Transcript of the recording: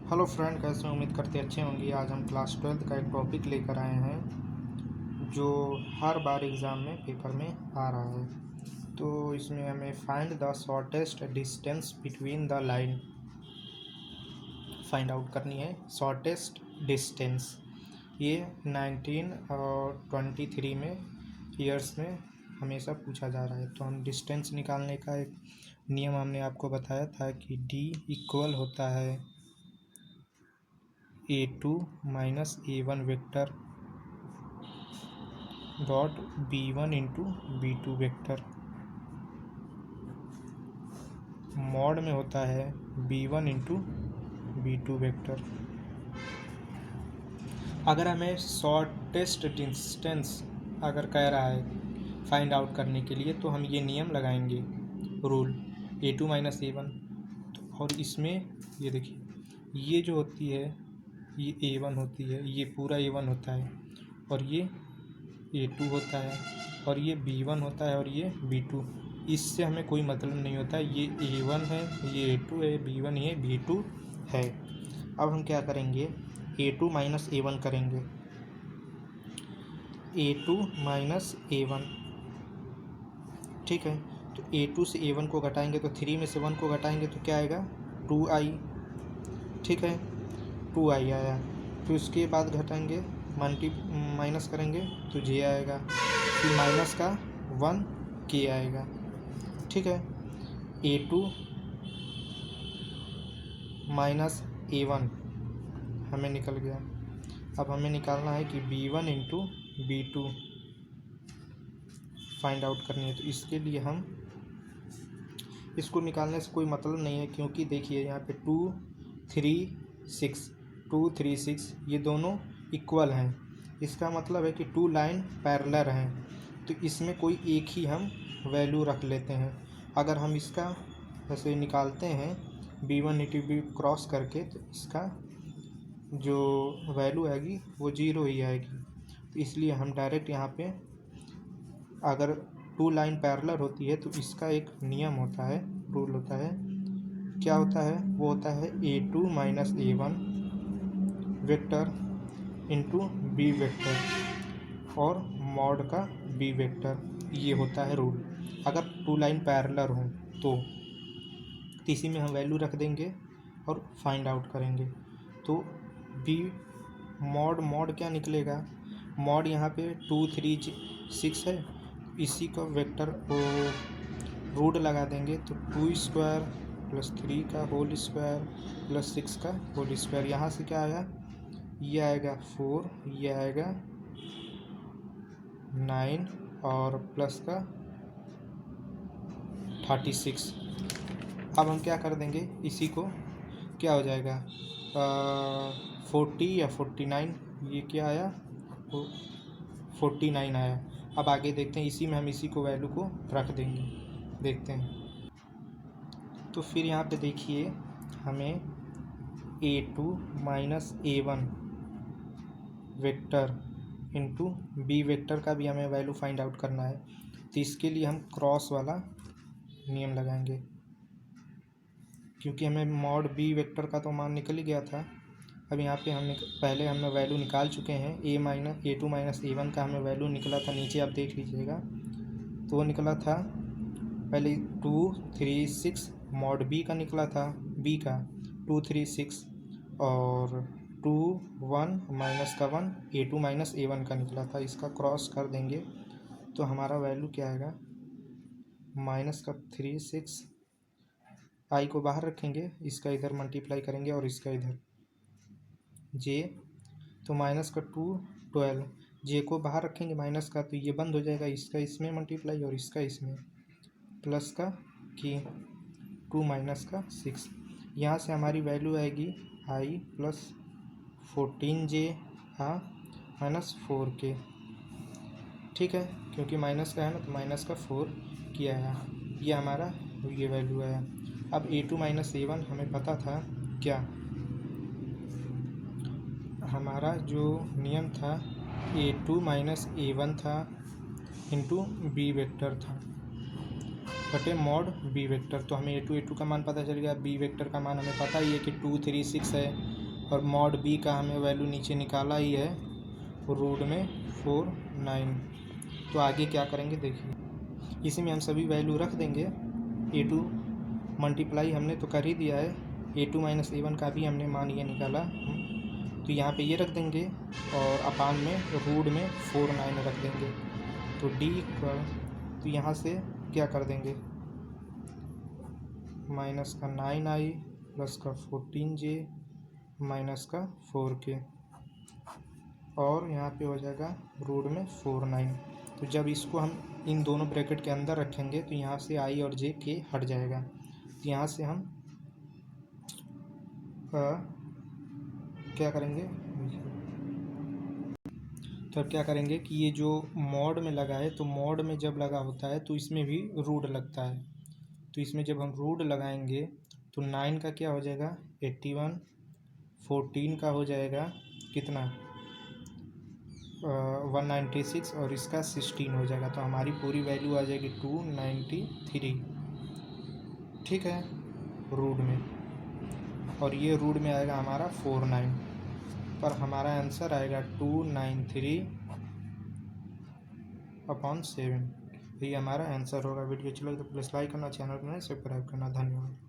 Hello friend, कैसे उम्मीद करते अच्छे होंगे। आज हम क्लास 12 का एक टॉपिक लेकर आए हैं जो हर बार एग्ज़ाम में पेपर में आ रहा है। तो इसमें हमें find the shortest distance between the line find out करनी है। शॉर्टेस्ट डिस्टेंस ये 19 और 23 में ईयर्स में हमेशा पूछा जा रहा है। तो हम डिस्टेंस निकालने का एक नियम हमने आपको बताया था कि D इक्वल होता है A2 minus A1 vector dot B1 into B2 vector. Mod में होता है B1 इंटू B2 वेक्टर। अगर हमें शॉर्टेस्ट डिस्टेंस अगर कह रहा है फाइंड आउट करने के लिए तो हम ये नियम लगाएंगे, रूल A2 माइनस A1। और इसमें ये देखिए, ये जो होती है ये A1 होती है, ये पूरा A1 होता है, और ये A2 होता है, और ये B1 होता है, और ये B2। इससे हमें कोई मतलब नहीं होता। ये A1 है, ये A2 है, B1 ये B2 है। अब हम क्या करेंगे, A2 माइनस A1 करेंगे। A2 माइनस A1, ठीक है। तो A2 से A1 को घटाएंगे तो 3 में से 1 को घटाएंगे तो क्या आएगा, 2i, ठीक है। 2i आया। फिर उसके बाद घटाएंगे, माइनस करेंगे तो j आएगा। फिर माइनस का 1k आएगा, ठीक है। A2 माइनस A1 हमें निकल गया। अब हमें निकालना है कि B1 into B2 find out करनी है। तो इसके लिए हम इसको निकालने से कोई मतलब नहीं है, क्योंकि देखिए यहाँ पे 2 3 6 ये दोनों इक्वल हैं। इसका मतलब है कि 2 लाइन पैरेलल हैं, तो इसमें कोई एक ही हम वैल्यू रख लेते हैं। अगर हम इसका वैसे निकालते हैं B1 इंटू B क्रॉस करके, तो इसका जो वैल्यू आएगी वो 0 ही आएगी। तो इसलिए हम डायरेक्ट यहाँ पे, अगर 2 लाइन पैरेलल होती है तो इसका एक नियम होता है, रूल होता है। क्या होता है, वो होता है A2 minus A1 vector into B vector और मॉड का B वेक्टर। ये होता है रूल। अगर 2 लाइन पैरेलल हों तो इसी में हम वैल्यू रख देंगे और फाइंड आउट करेंगे। तो B मॉड क्या निकलेगा, मॉड यहाँ पे 2 3 6 है, इसी का वेक्टर को रूट लगा देंगे तो 2 स्क्वायर प्लस 3 का होल स्क्वायर प्लस 6 का होल स्क्वायर। यहाँ से क्या आया, ये आएगा 4, ये आएगा 9 और प्लस का 36। अब हम क्या कर देंगे, इसी को क्या हो जाएगा 40 या 49, ये क्या आया 49 आया। अब आगे देखते हैं, इसी में हम इसी को वैल्यू को रख देंगे, देखते हैं। तो फिर यहाँ पे देखिए, हमें A2 minus A1 vector into B vector का भी हमें वैल्यू फाइंड आउट करना है। तो इसके लिए हम क्रॉस वाला नियम लगाएंगे, क्योंकि हमें मॉड B वेक्टर का तो मान निकल ही गया था। अब यहाँ पे पहले हमने वैल्यू निकाल चुके हैं। A2 माइनस A1 का हमें वैल्यू निकला था, नीचे आप देख लीजिएगा। तो वो निकला था पहले 2 3 6, मॉड B का निकला था, B का 2 3 6 और 2 1 माइनस का 1 A2 माइनस A1 का निकला था। इसका क्रॉस कर देंगे तो हमारा वैल्यू क्या आएगा, माइनस का 3 6, i को बाहर रखेंगे, इसका इधर मल्टीप्लाई करेंगे और इसका इधर j, तो माइनस का 2 12, j को बाहर रखेंगे माइनस का, तो ये बंद हो जाएगा, इसका इसमें मल्टीप्लाई और इसका इसमें, प्लस का की 2 माइनस का 6। यहाँ से हमारी वैल्यू आएगी i plus 14j minus 4k, ठीक है। क्योंकि माइनस का है ना, तो माइनस का 4 किया है, ये हमारा ये वैल्यू आया। अब A2 माइनस A1 हमें पता था, क्या हमारा जो नियम था A2 माइनस A1 था इंटू B वेक्टर था। बटे मॉड बी वेक्टर। तो हमें ए टू का मान पता चल गया, बी वेक्टर का मान हमें पता ही है कि 2 3 6 है, और मॉड बी का हमें वैल्यू नीचे निकाला ही है रूट में 4 9। तो आगे क्या करेंगे देखिए, इसी में हम सभी वैल्यू रख देंगे। ए2 मल्टीप्लाई हमने तो कर ही दिया है, ए2 माइनस ए1 का भी हमने मान ये निकाला, तो यहाँ पे ये रख देंगे और अपान में रूट में 4 9 रख देंगे। तो डी इक्वल, तो यहाँ से क्या कर देंगे, माइनस का 9i प्लस का 14j माइनस का 4k, और यहाँ पे हो जाएगा रूट में 4 9। तो जब इसको हम इन दोनों ब्रैकेट के अंदर रखेंगे तो यहाँ से i और j k हट जाएगा। तो यहाँ से हम क्या करेंगे, तो अब क्या करेंगे कि ये जो मॉड में लगा है, तो मॉड में जब लगा होता है तो इसमें भी रूट लगता है। तो इसमें जब हम रूट लगाएंगे तो 9 का क्या हो जाएगा 81, 14 का हो जाएगा कितना 196, और इसका 16 हो जाएगा। तो हमारी पूरी वैल्यू आ जाएगी 293, ठीक है, रूट में, और ये रूट में आएगा हमारा 4 9, पर हमारा आंसर आएगा 293/7। ये हमारा आंसर होगा। वीडियो अच्छा लगे तो प्लीज़ लाइक करना, चैनल को सब्सक्राइब करना। धन्यवाद।